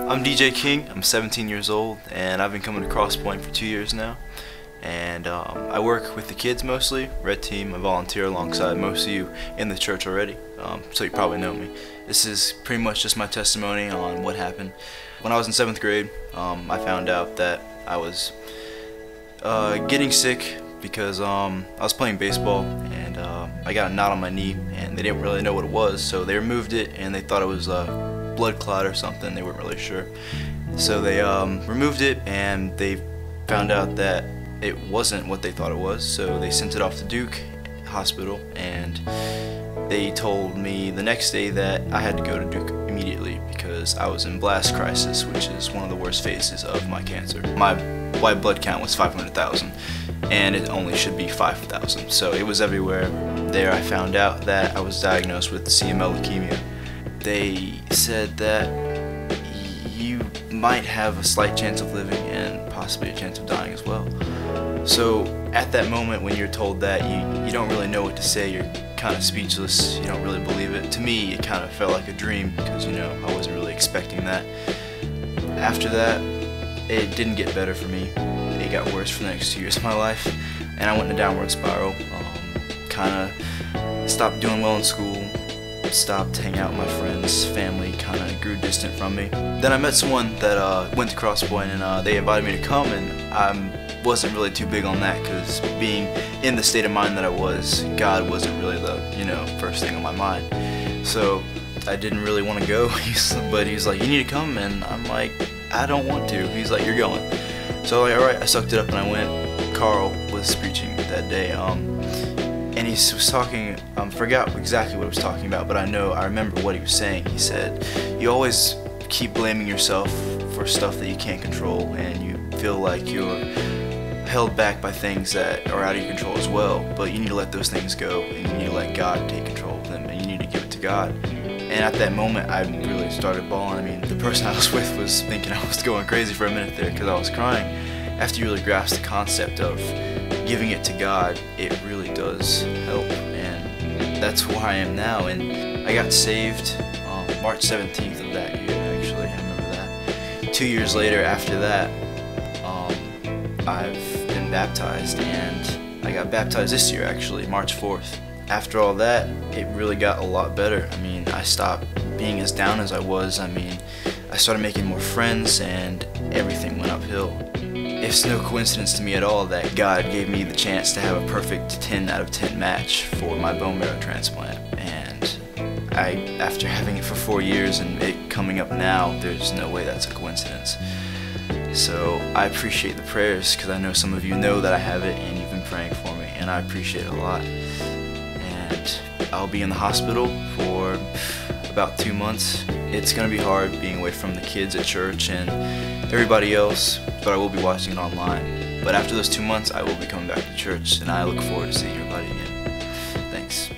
I'm DJ King. I'm 17 years old, and I've been coming to CrossPoint for 2 years now. And I work with the kids mostly, Red Team. I volunteer alongside most of you in the church already, so you probably know me. This is pretty much just my testimony on what happened. When I was in 7th grade, I found out that I was getting sick because I was playing baseball and I got a knot on my knee, and they didn't really know what it was, so they removed it and they thought it was a blood clot or something. They weren't really sure. So they removed it, and they found out that it wasn't what they thought it was, so they sent it off to Duke Hospital, and they told me the next day that I had to go to Duke immediately because I was in blast crisis, which is one of the worst phases of my cancer. My white blood count was 500,000, and it only should be 5,000, so it was everywhere. There I found out that I was diagnosed with CML leukemia. They said that you might have a slight chance of living and possibly a chance of dying as well. So at that moment when you're told that, you don't really know what to say. You're kind of speechless. You don't really believe it. To me, it kind of felt like a dream because, you know, I wasn't really expecting that. After that, it didn't get better for me. It got worse for the next 2 years of my life, and I went in a downward spiral. Kind of stopped doing well in school, stopped hanging out with my friends, family kind of grew distant from me. Then I met someone that went to CrossPoint, and they invited me to come, and I wasn't really too big on that because being in the state of mind that I was, God wasn't really the, first thing on my mind. So I didn't really want to go, but he was like, you need to come, and I'm like, I don't want to. He's like, you're going. So I'm like, alright, I sucked it up and I went. Carl was preaching that day, and he was talking, forgot exactly what he was talking about, but I remember what he was saying. He said, you always keep blaming yourself for stuff that you can't control, and you feel like you're held back by things that are out of your control as well, but you need to let those things go, and you need to let God take control of them, and you need to give it to God. And at that moment, I really started bawling. I mean, the person I was with was thinking I was going crazy for a minute there because I was crying. After you really grasp the concept of giving it to God, it really does help, and that's where I am now. And I got saved March 17th of that year, actually. I remember that. 2 years later after that, I've been baptized, and I got baptized this year, actually, March 4th. After all that, it really got a lot better. I mean, I stopped being as down as I was. I mean, I started making more friends, and everything went uphill. It's no coincidence to me at all that God gave me the chance to have a perfect 10 out of 10 match for my bone marrow transplant. And after having it for 4 years and it coming up now, there's no way that's a coincidence. So I appreciate the prayers because I know some of you know that I have it and you've been praying for me, and I appreciate it a lot. And I'll be in the hospital for about 2 months. It's going to be hard being away from the kids at church and everybody else, but I will be watching it online. But after those 2 months, I will be coming back to church, and I look forward to seeing everybody again. Thanks.